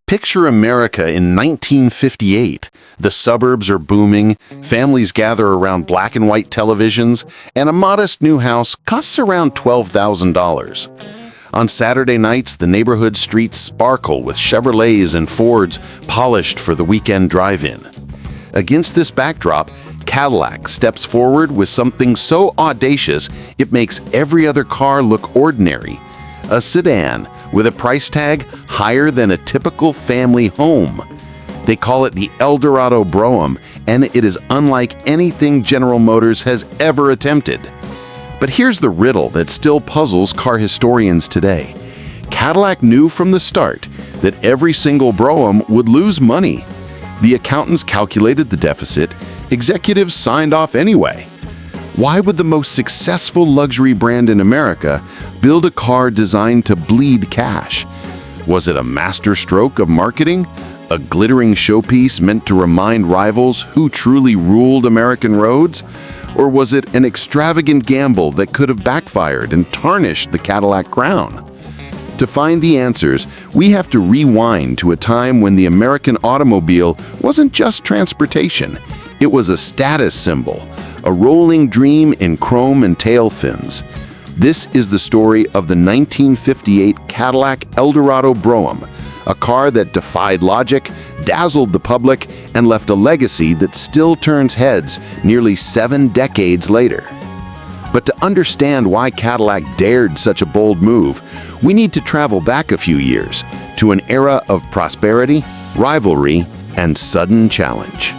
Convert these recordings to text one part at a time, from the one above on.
Picture America in 1958. The suburbs are booming, families gather around black and white televisions, and a modest new house costs around $12,000. On Saturday nights, the neighborhood streets sparkle with Chevrolets and Fords polished for the weekend drive-in. Against this backdrop, Cadillac steps forward with something so audacious it makes every other car look ordinary. A sedan with a price tag higher than a typical family home. They call it the Eldorado Brougham, and it is unlike anything General Motors has ever attempted. But here's the riddle that still puzzles car historians today. Cadillac knew from the start that every single Brougham would lose money. The accountants calculated the deficit, executives signed off anyway. Why would the most successful luxury brand in America build a car designed to bleed cash? Was it a masterstroke of marketing? A glittering showpiece meant to remind rivals who truly ruled American roads? Or was it an extravagant gamble that could have backfired and tarnished the Cadillac crown? To find the answers, we have to rewind to a time when the American automobile wasn't just transportation. It was a status symbol, a rolling dream in chrome and tail fins. This is the story of the 1958 Cadillac Eldorado Brougham, a car that defied logic, dazzled the public, and left a legacy that still turns heads nearly 7 decades later. But to understand why Cadillac dared such a bold move, we need to travel back a few years to an era of prosperity, rivalry, and sudden challenge.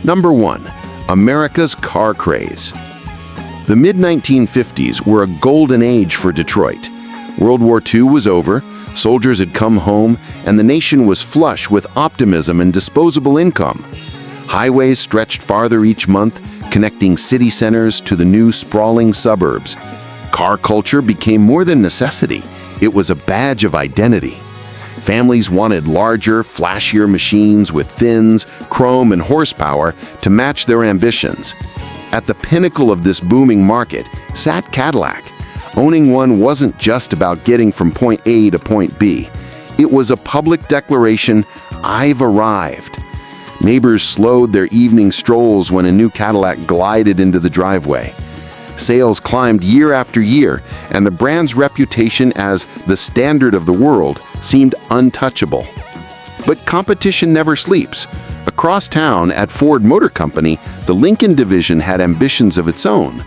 Number 1. America's car craze. The mid-1950s were a golden age for Detroit. World War II was over, soldiers had come home, and the nation was flush with optimism and disposable income. Highways stretched farther each month, connecting city centers to the new sprawling suburbs. Car culture became more than necessity. It was a badge of identity. Families wanted larger, flashier machines with fins, chrome, and horsepower to match their ambitions. At the pinnacle of this booming market sat Cadillac. Owning one wasn't just about getting from point A to point B. It was a public declaration, "I've arrived." Neighbors slowed their evening strolls when a new Cadillac glided into the driveway. Sales climbed year after year, and the brand's reputation as the standard of the world seemed untouchable. But competition never sleeps. Across town at Ford Motor Company, the Lincoln division had ambitions of its own.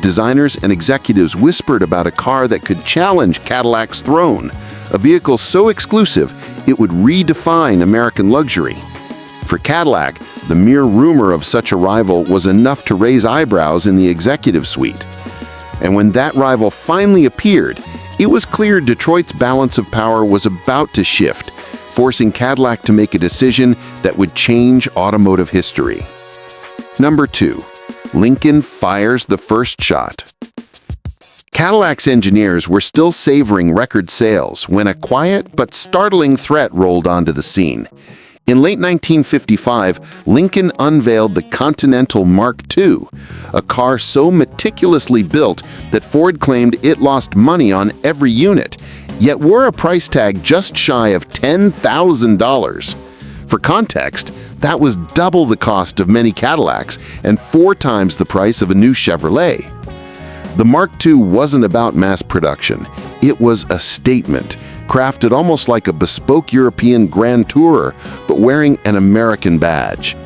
Designers and executives whispered about a car that could challenge Cadillac's throne, a vehicle so exclusive it would redefine American luxury. For Cadillac, the mere rumor of such a rival was enough to raise eyebrows in the executive suite. And when that rival finally appeared, it was clear Detroit's balance of power was about to shift, forcing Cadillac to make a decision that would change automotive history. Number 2. Lincoln fires the first shot. Cadillac's engineers were still savoring record sales when a quiet but startling threat rolled onto the scene. In late 1955, Lincoln unveiled the Continental Mark II, a car so meticulously built that Ford claimed it lost money on every unit, yet wore a price tag just shy of $10,000. For context, that was double the cost of many Cadillacs and 4 times the price of a new Chevrolet. The Mark II wasn't about mass production. It was a statement, crafted almost like a bespoke European Grand Tourer, but wearing an American badge.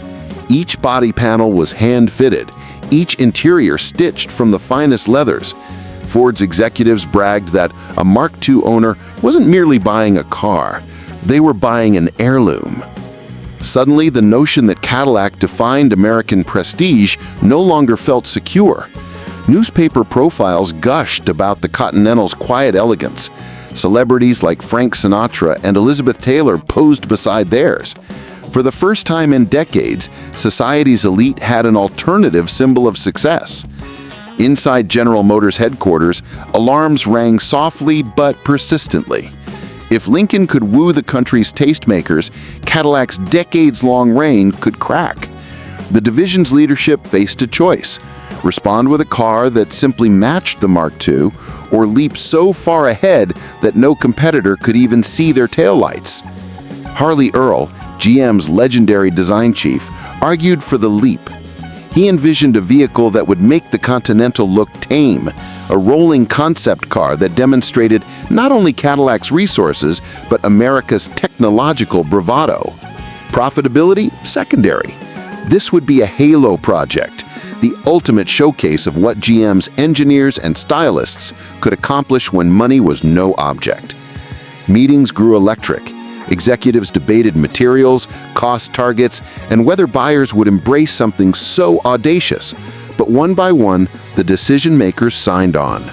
Each body panel was hand-fitted, each interior stitched from the finest leathers. Ford's executives bragged that a Mark II owner wasn't merely buying a car, they were buying an heirloom. Suddenly, the notion that Cadillac defined American prestige no longer felt secure. Newspaper profiles gushed about the Continental's quiet elegance. Celebrities like Frank Sinatra and Elizabeth Taylor posed beside theirs. For the first time in decades, society's elite had an alternative symbol of success. Inside General Motors headquarters, alarms rang softly but persistently. If Lincoln could woo the country's tastemakers, Cadillac's decades-long reign could crack. The division's leadership faced a choice: respond with a car that simply matched the Mark II, or leap so far ahead that no competitor could even see their taillights. Harley Earl, GM's legendary design chief, argued for the leap. He envisioned a vehicle that would make the Continental look tame, a rolling concept car that demonstrated not only Cadillac's resources, but America's technological bravado. Profitability? Secondary. This would be a halo project, the ultimate showcase of what GM's engineers and stylists could accomplish when money was no object. Meetings grew electric. Executives debated materials, cost targets, and whether buyers would embrace something so audacious. But one by one, the decision-makers signed on.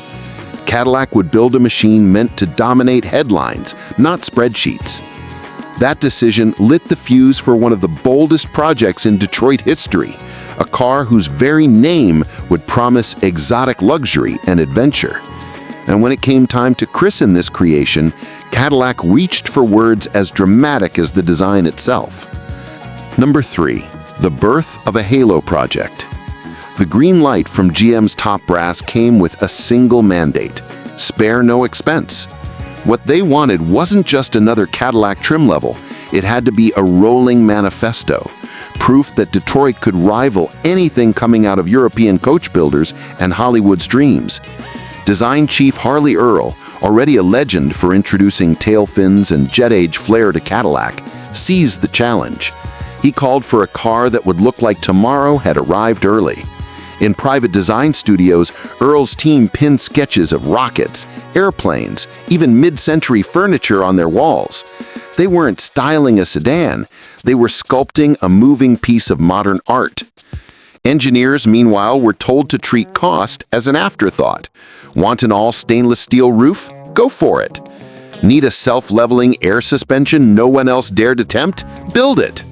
Cadillac would build a machine meant to dominate headlines, not spreadsheets. That decision lit the fuse for one of the boldest projects in Detroit history, a car whose very name would promise exotic luxury and adventure. And when it came time to christen this creation, Cadillac reached for words as dramatic as the design itself. Number 3. The birth of a halo project. The green light from GM's top brass came with a single mandate: spare no expense. What they wanted wasn't just another Cadillac trim level, it had to be a rolling manifesto, proof that Detroit could rival anything coming out of European coach builders and Hollywood's dreams. Design chief Harley Earl, already a legend for introducing tail fins and jet-age flair to Cadillac, seized the challenge. He called for a car that would look like tomorrow had arrived early. In private design studios, Earl's team pinned sketches of rockets, airplanes, even mid-century furniture on their walls. They weren't styling a sedan, they were sculpting a moving piece of modern art. Engineers, meanwhile, were told to treat cost as an afterthought. Want an all-stainless steel roof? Go for it. Need a self-leveling air suspension no one else dared attempt? Build it.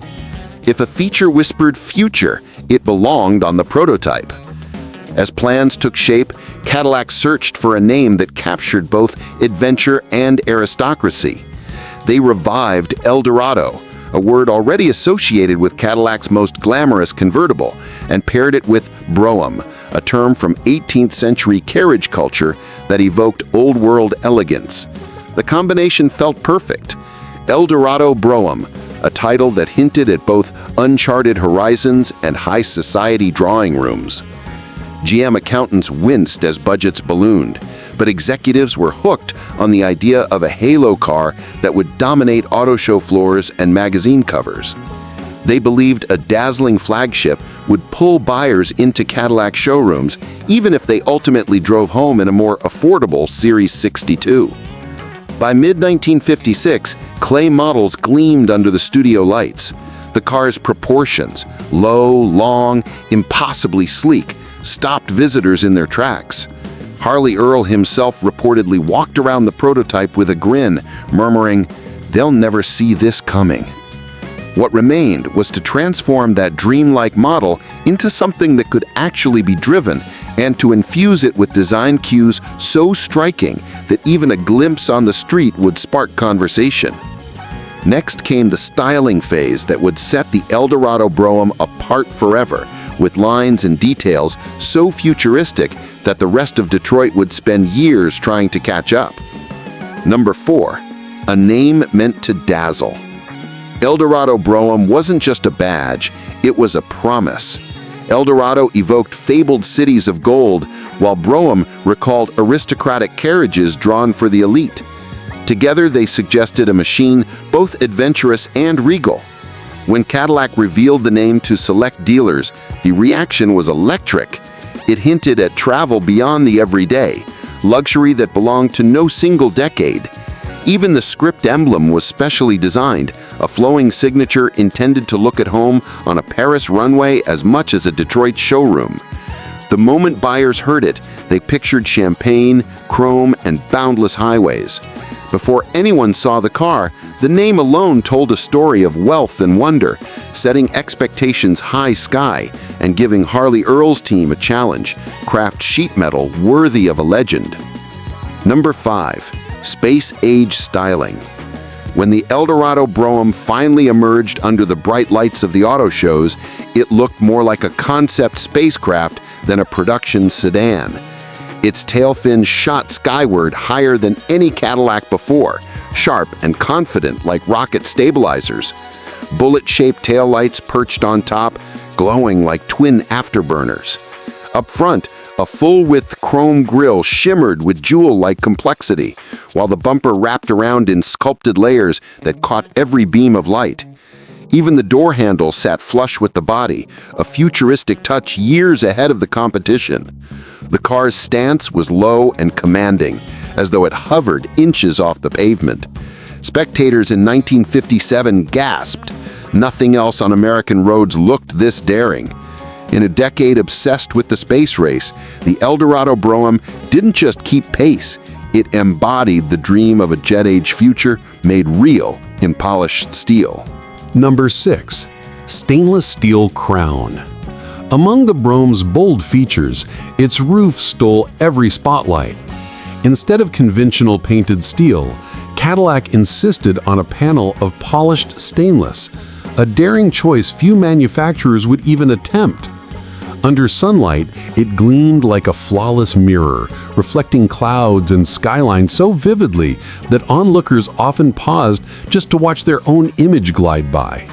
If a feature whispered future, it belonged on the prototype. As plans took shape, Cadillac searched for a name that captured both adventure and aristocracy. They revived Eldorado, a word already associated with Cadillac's most glamorous convertible, and paired it with Brougham, a term from 18th century carriage culture that evoked old-world elegance. The combination felt perfect. Eldorado Brougham, a title that hinted at both uncharted horizons and high society drawing rooms. GM accountants winced as budgets ballooned, but executives were hooked on the idea of a halo car that would dominate auto show floors and magazine covers. They believed a dazzling flagship would pull buyers into Cadillac showrooms, even if they ultimately drove home in a more affordable Series 62. By mid-1956, clay models gleamed under the studio lights. The car's proportions, low, long, impossibly sleek, stopped visitors in their tracks. Harley Earl himself reportedly walked around the prototype with a grin, murmuring, "They'll never see this coming." What remained was to transform that dreamlike model into something that could actually be driven, and to infuse it with design cues so striking that even a glimpse on the street would spark conversation. Next came the styling phase that would set the Eldorado Brougham apart forever, with lines and details so futuristic that the rest of Detroit would spend years trying to catch up. Number 4. A name meant to dazzle. Eldorado Brougham wasn't just a badge, it was a promise. Eldorado evoked fabled cities of gold, while Brougham recalled aristocratic carriages drawn for the elite. Together, they suggested a machine both adventurous and regal. When Cadillac revealed the name to select dealers, the reaction was electric. It hinted at travel beyond the everyday, luxury that belonged to no single decade. Even the script emblem was specially designed, a flowing signature intended to look at home on a Paris runway as much as a Detroit showroom. The moment buyers heard it, they pictured champagne, chrome, and boundless highways. Before anyone saw the car, the name alone told a story of wealth and wonder, setting expectations high sky and giving Harley Earl's team a challenge: craft sheet metal worthy of a legend. Number 5. Space-age styling. When the Eldorado Brougham finally emerged under the bright lights of the auto shows, it looked more like a concept spacecraft than a production sedan. Its tail fin shot skyward higher than any Cadillac before, sharp and confident like rocket stabilizers. Bullet-shaped taillights perched on top, glowing like twin afterburners. Up front, a full-width chrome grille shimmered with jewel-like complexity, while the bumper wrapped around in sculpted layers that caught every beam of light. Even the door handle sat flush with the body, a futuristic touch years ahead of the competition. The car's stance was low and commanding, as though it hovered inches off the pavement. Spectators in 1957 gasped. Nothing else on American roads looked this daring. In a decade obsessed with the space race, the Eldorado Brougham didn't just keep pace, it embodied the dream of a jet-age future made real in polished steel. Number 6. Stainless steel crown. Among the Brougham's bold features, its roof stole every spotlight. Instead of conventional painted steel, Cadillac insisted on a panel of polished stainless, a daring choice few manufacturers would even attempt. Under sunlight, it gleamed like a flawless mirror, reflecting clouds and skyline so vividly that onlookers often paused just to watch their own image glide by.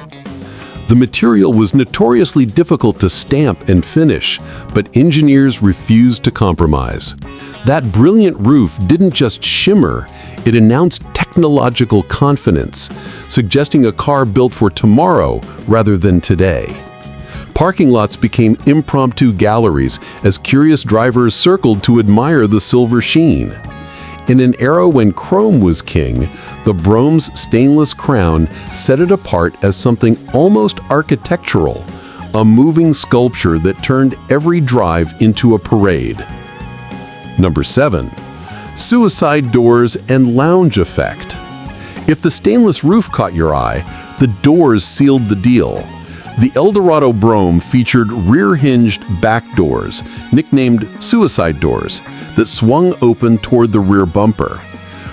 The material was notoriously difficult to stamp and finish, but engineers refused to compromise. That brilliant roof didn't just shimmer, it announced technological confidence, suggesting a car built for tomorrow rather than today. Parking lots became impromptu galleries as curious drivers circled to admire the silver sheen. In an era when chrome was king, the Brougham's stainless crown set it apart as something almost architectural, a moving sculpture that turned every drive into a parade. Number 7. Suicide doors and lounge effect. If the stainless roof caught your eye, the doors sealed the deal. The Eldorado Brougham featured rear-hinged back doors, nicknamed suicide doors, that swung open toward the rear bumper.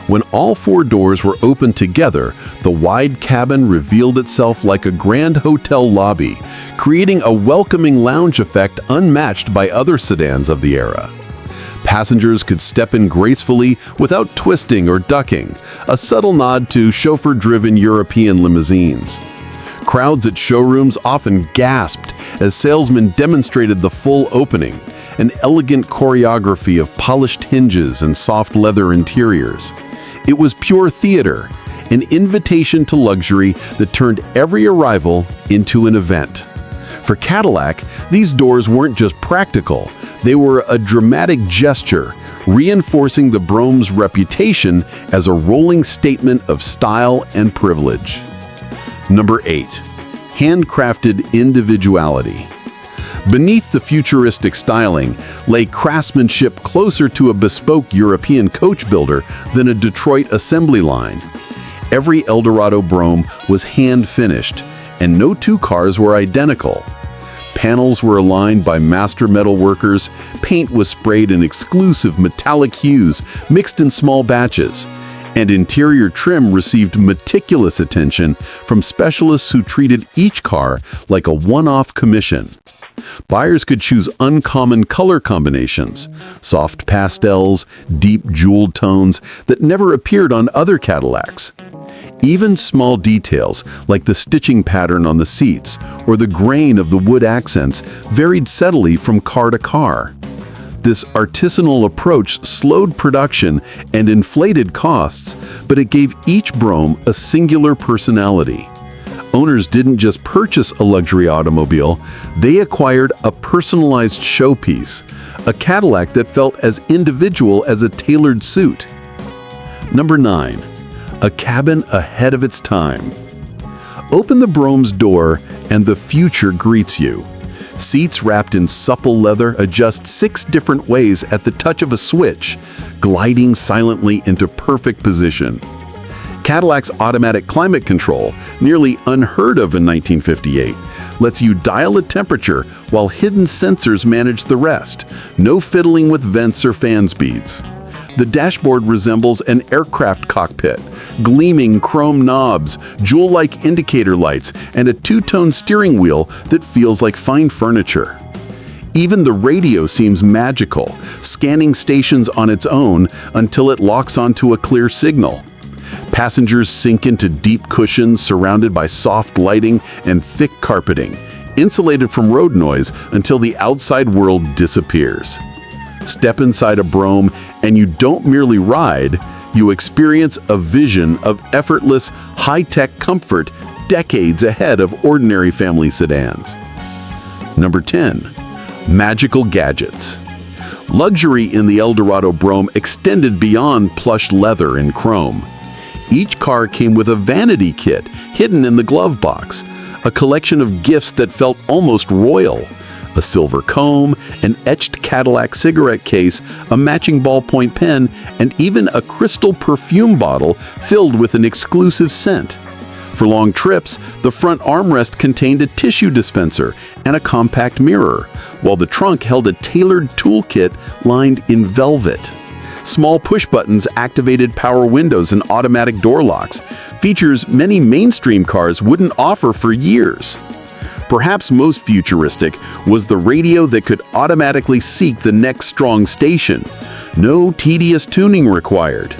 When all 4 doors were opened together, the wide cabin revealed itself like a grand hotel lobby, creating a welcoming lounge effect unmatched by other sedans of the era. Passengers could step in gracefully without twisting or ducking, a subtle nod to chauffeur-driven European limousines. Crowds at showrooms often gasped as salesmen demonstrated the full opening, an elegant choreography of polished hinges and soft leather interiors. It was pure theater, an invitation to luxury that turned every arrival into an event. For Cadillac, these doors weren't just practical, they were a dramatic gesture, reinforcing the Brougham's reputation as a rolling statement of style and privilege. Number 8. Handcrafted individuality. Beneath the futuristic styling lay craftsmanship closer to a bespoke European coach builder than a Detroit assembly line. Every Eldorado Brougham was hand-finished, and no 2 cars were identical. Panels were aligned by master metal workers, paint was sprayed in exclusive metallic hues mixed in small batches, and interior trim received meticulous attention from specialists who treated each car like a one-off commission. Buyers could choose uncommon color combinations, soft pastels, deep jeweled tones that never appeared on other Cadillacs. Even small details like the stitching pattern on the seats or the grain of the wood accents varied subtly from car to car. This artisanal approach slowed production and inflated costs, but it gave each Brougham a singular personality. Owners didn't just purchase a luxury automobile, they acquired a personalized showpiece, a Cadillac that felt as individual as a tailored suit. Number 9. A cabin ahead of its time. Open the Brougham's door and the future greets you. Seats wrapped in supple leather adjust 6 different ways at the touch of a switch, gliding silently into perfect position. Cadillac's automatic climate control, nearly unheard of in 1958, lets you dial a temperature while hidden sensors manage the rest. No fiddling with vents or fan speeds. The dashboard resembles an aircraft cockpit, gleaming chrome knobs, jewel-like indicator lights, and a 2-tone steering wheel that feels like fine furniture. Even the radio seems magical, scanning stations on its own until it locks onto a clear signal. Passengers sink into deep cushions surrounded by soft lighting and thick carpeting, insulated from road noise until the outside world disappears. Step inside a Brougham and you don't merely ride, you experience a vision of effortless, high-tech comfort decades ahead of ordinary family sedans. Number 10. Magical gadgets. Luxury in the Eldorado Brougham extended beyond plush leather and chrome. Each car came with a vanity kit hidden in the glove box, a collection of gifts that felt almost royal. A silver comb, an etched Cadillac cigarette case, a matching ballpoint pen, and even a crystal perfume bottle filled with an exclusive scent. For long trips, the front armrest contained a tissue dispenser and a compact mirror, while the trunk held a tailored toolkit lined in velvet. Small push buttons activated power windows and automatic door locks, features many mainstream cars wouldn't offer for years. Perhaps most futuristic was the radio that could automatically seek the next strong station. No tedious tuning required.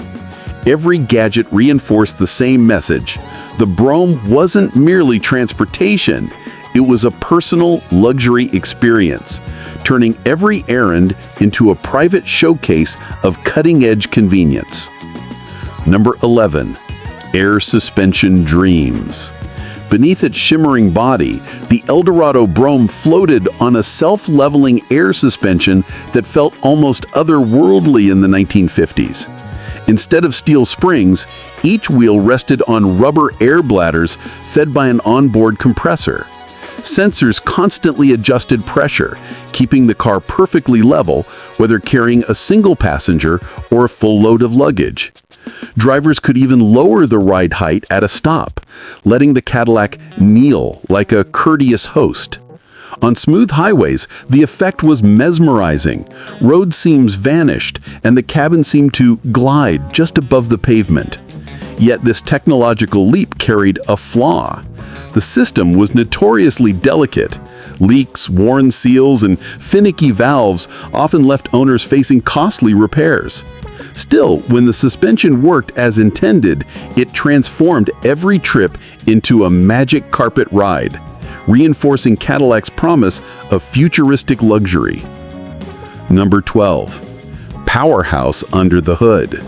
Every gadget reinforced the same message. The Brougham wasn't merely transportation, it was a personal luxury experience, turning every errand into a private showcase of cutting-edge convenience. Number 11. Air suspension dreams. Beneath its shimmering body, the Eldorado Brougham floated on a self-leveling air suspension that felt almost otherworldly in the 1950s. Instead of steel springs, each wheel rested on rubber air bladders fed by an onboard compressor. Sensors constantly adjusted pressure, keeping the car perfectly level, whether carrying a single passenger or a full load of luggage. Drivers could even lower the ride height at a stop, letting the Cadillac kneel like a courteous host. On smooth highways, the effect was mesmerizing. Road seams vanished, and the cabin seemed to glide just above the pavement. Yet this technological leap carried a flaw. The system was notoriously delicate. Leaks, worn seals, and finicky valves often left owners facing costly repairs. Still, when the suspension worked as intended, it transformed every trip into a magic carpet ride, reinforcing Cadillac's promise of futuristic luxury. Number 12. Powerhouse under the hood.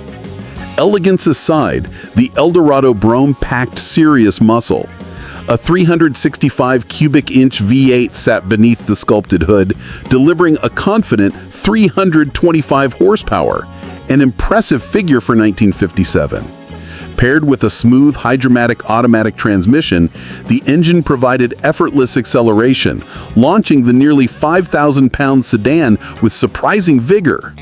Elegance aside, the Eldorado Brougham packed serious muscle. A 365 cubic inch V8 sat beneath the sculpted hood, delivering a confident 325 horsepower, an impressive figure for 1957. Paired with a smooth hydromatic automatic transmission, the engine provided effortless acceleration, launching the nearly 5,000-pound sedan with surprising vigor.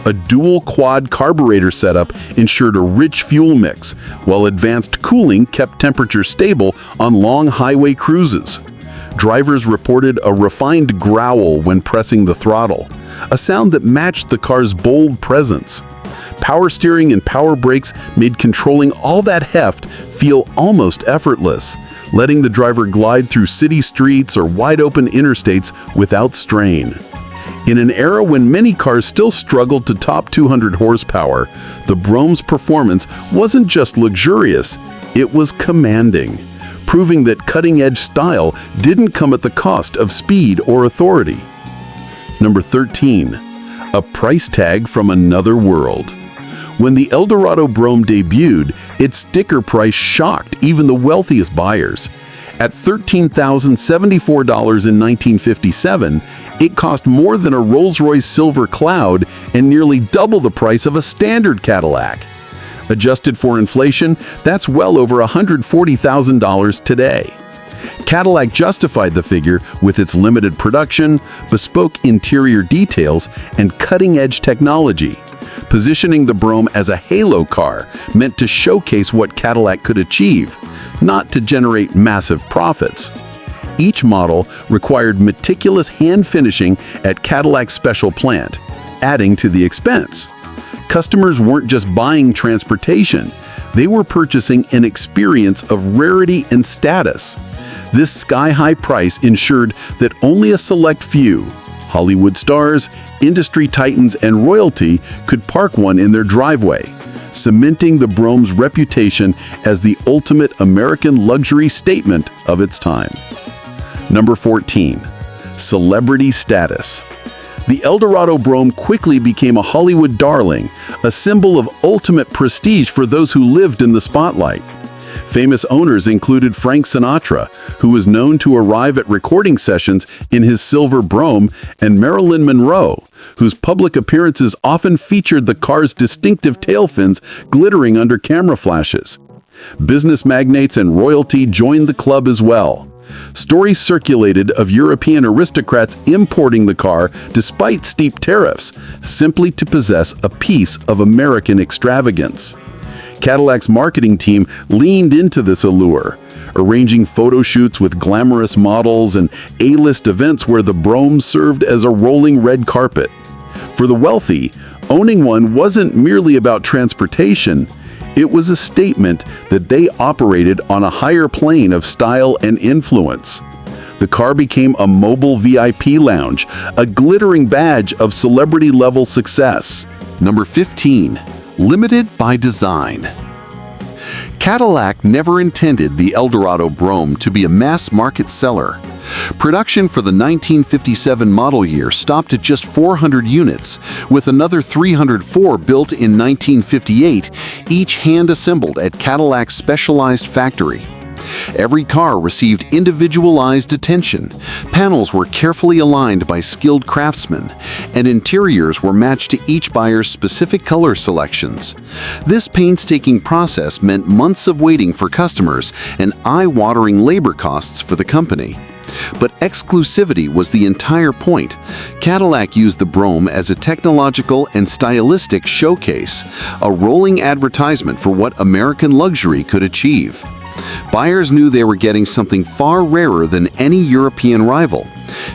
A dual quad carburetor setup ensured a rich fuel mix, while advanced cooling kept temperatures stable on long highway cruises. Drivers reported a refined growl when pressing the throttle, a sound that matched the car's bold presence. Power steering and power brakes made controlling all that heft feel almost effortless, letting the driver glide through city streets or wide-open interstates without strain. In an era when many cars still struggled to top 200 horsepower, the Brougham's performance wasn't just luxurious, it was commanding, proving that cutting-edge style didn't come at the cost of speed or authority. Number 13. A price tag from another world. When the Eldorado Brougham debuted, its sticker price shocked even the wealthiest buyers. At $13,074 in 1957, it cost more than a Rolls-Royce Silver Cloud and nearly double the price of a standard Cadillac. Adjusted for inflation, that's well over $140,000 today. Cadillac justified the figure with its limited production, bespoke interior details, and cutting-edge technology, positioning the Brougham as a halo car meant to showcase what Cadillac could achieve, not to generate massive profits. Each model required meticulous hand finishing at Cadillac's special plant, adding to the expense. Customers weren't just buying transportation, they were purchasing an experience of rarity and status. This sky-high price ensured that only a select few, Hollywood stars, industry titans, and royalty could park one in their driveway, cementing the Brougham's reputation as the ultimate American luxury statement of its time. Number 14. Celebrity status. The Eldorado Brougham quickly became a Hollywood darling, a symbol of ultimate prestige for those who lived in the spotlight. Famous owners included Frank Sinatra, who was known to arrive at recording sessions in his silver Brougham, and Marilyn Monroe, whose public appearances often featured the car's distinctive tail fins glittering under camera flashes. Business magnates and royalty joined the club as well. Stories circulated of European aristocrats importing the car despite steep tariffs, simply to possess a piece of American extravagance. Cadillac's marketing team leaned into this allure, arranging photo shoots with glamorous models and A-list events where the Brougham served as a rolling red carpet. For the wealthy, owning one wasn't merely about transportation. It was a statement that they operated on a higher plane of style and influence. The car became a mobile VIP lounge, a glittering badge of celebrity-level success. Number 15. Limited by design. Cadillac never intended the Eldorado Brougham to be a mass-market seller. Production for the 1957 model year stopped at just 400 units, with another 304 built in 1958, each hand-assembled at Cadillac's specialized factory. Every car received individualized attention, panels were carefully aligned by skilled craftsmen, and interiors were matched to each buyer's specific color selections. This painstaking process meant months of waiting for customers and eye-watering labor costs for the company. But exclusivity was the entire point. Cadillac used the Brougham as a technological and stylistic showcase, a rolling advertisement for what American luxury could achieve. Buyers knew they were getting something far rarer than any European rival.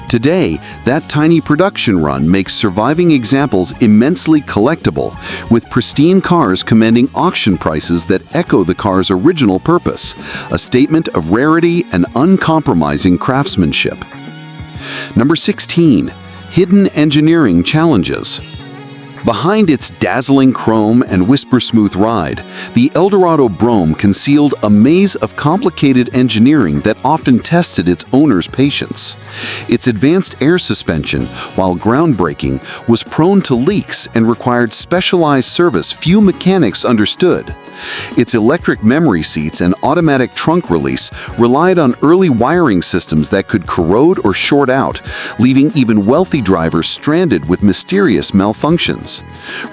Today, that tiny production run makes surviving examples immensely collectible, with pristine cars commanding auction prices that echo the car's original purpose, a statement of rarity and uncompromising craftsmanship. Number 16. Hidden engineering challenges. Behind its dazzling chrome and whisper-smooth ride, the Eldorado Brougham concealed a maze of complicated engineering that often tested its owner's patience. Its advanced air suspension, while groundbreaking, was prone to leaks and required specialized service few mechanics understood. Its electric memory seats and automatic trunk release relied on early wiring systems that could corrode or short out, leaving even wealthy drivers stranded with mysterious malfunctions.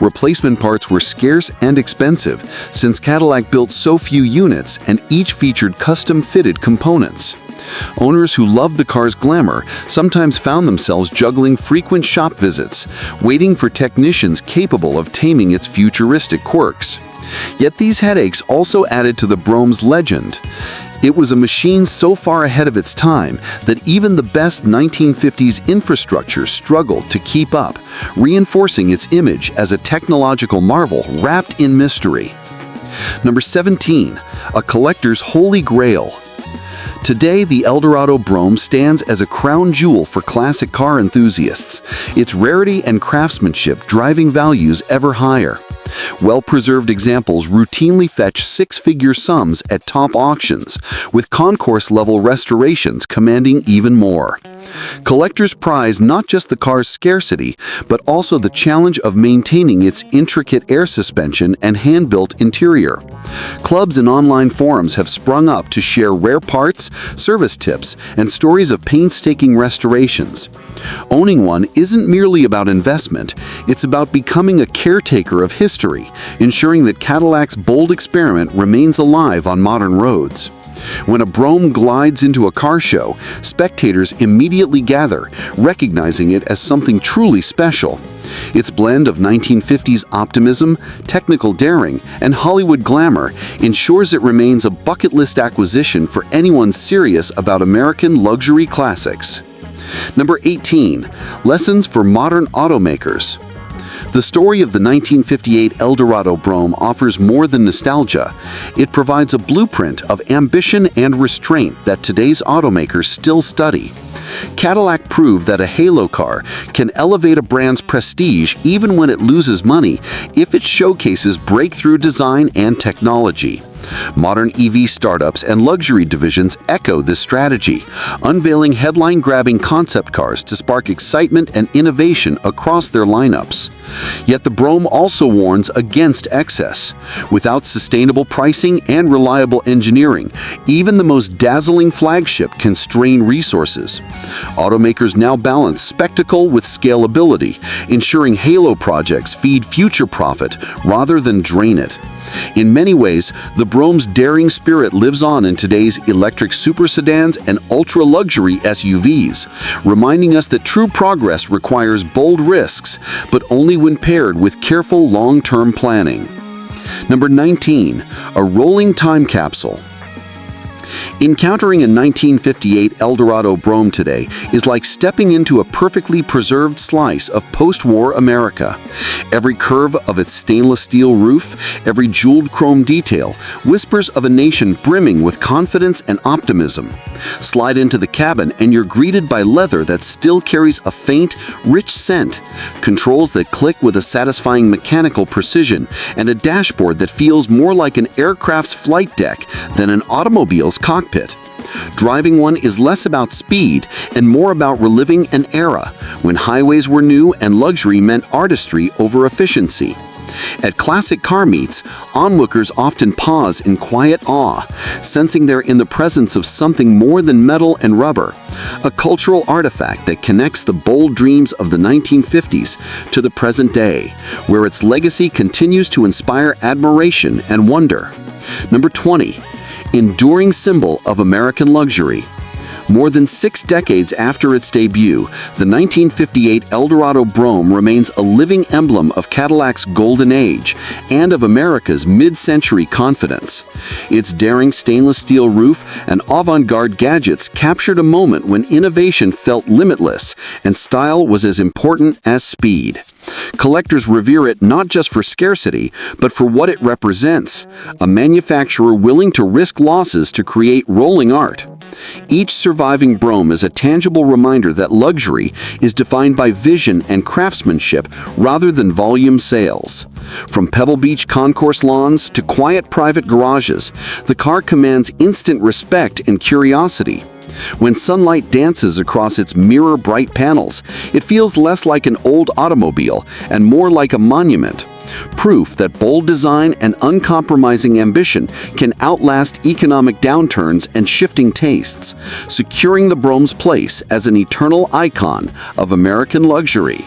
Replacement parts were scarce and expensive, since Cadillac built so few units and each featured custom-fitted components. Owners who loved the car's glamour sometimes found themselves juggling frequent shop visits, waiting for technicians capable of taming its futuristic quirks. Yet these headaches also added to the Brougham's legend. It was a machine so far ahead of its time that even the best 1950s infrastructure struggled to keep up, reinforcing its image as a technological marvel wrapped in mystery. Number 17. A collector's holy grail. Today, the Eldorado Brougham stands as a crown jewel for classic car enthusiasts, its rarity and craftsmanship driving values ever higher. Well-preserved examples routinely fetch six-figure sums at top auctions, with concourse-level restorations commanding even more. Collectors prize not just the car's scarcity, but also the challenge of maintaining its intricate air suspension and hand-built interior. Clubs and online forums have sprung up to share rare parts, service tips, and stories of painstaking restorations. Owning one isn't merely about investment, it's about becoming a caretaker of history, ensuring that Cadillac's bold experiment remains alive on modern roads. When a Brougham glides into a car show, spectators immediately gather, recognizing it as something truly special. Its blend of 1950s optimism, technical daring, and Hollywood glamour ensures it remains a bucket list acquisition for anyone serious about American luxury classics. Number 18. Lessons for modern automakers. The story of the 1958 Eldorado Brougham offers more than nostalgia. It provides a blueprint of ambition and restraint that today's automakers still study. Cadillac proved that a halo car can elevate a brand's prestige even when it loses money if it showcases breakthrough design and technology. Modern EV startups and luxury divisions echo this strategy, unveiling headline-grabbing concept cars to spark excitement and innovation across their lineups. Yet the Brougham also warns against excess. Without sustainable pricing and reliable engineering, even the most dazzling flagship can strain resources. Automakers now balance spectacle with scalability, ensuring halo projects feed future profit rather than drain it. In many ways, the Brougham's daring spirit lives on in today's electric super sedans and ultra-luxury SUVs, reminding us that true progress requires bold risks, but only when paired with careful long-term planning. Number 19. A rolling time capsule. Encountering a 1958 Eldorado Brougham today is like stepping into a perfectly preserved slice of post-war America. Every curve of its stainless steel roof, every jeweled chrome detail, whispers of a nation brimming with confidence and optimism. Slide into the cabin and you're greeted by leather that still carries a faint, rich scent, controls that click with a satisfying mechanical precision, and a dashboard that feels more like an aircraft's flight deck than an automobile's cockpit. Driving one is less about speed and more about reliving an era when highways were new and luxury meant artistry over efficiency. At classic car meets, onlookers often pause in quiet awe, sensing they're in the presence of something more than metal and rubber, a cultural artifact that connects the bold dreams of the 1950s to the present day, where its legacy continues to inspire admiration and wonder. Number 20. Enduring symbol of American luxury. More than 6 decades after its debut, the 1958 Eldorado Brougham remains a living emblem of Cadillac's golden age and of America's mid-century confidence. Its daring stainless steel roof and avant-garde gadgets captured a moment when innovation felt limitless and style was as important as speed. Collectors revere it not just for scarcity, but for what it represents, a manufacturer willing to risk losses to create rolling art. Each surviving Brougham is a tangible reminder that luxury is defined by vision and craftsmanship rather than volume sales. From Pebble Beach concourse lawns to quiet private garages, the car commands instant respect and curiosity. When sunlight dances across its mirror-bright panels, it feels less like an old automobile and more like a monument. Proof that bold design and uncompromising ambition can outlast economic downturns and shifting tastes, securing the Brougham's place as an eternal icon of American luxury.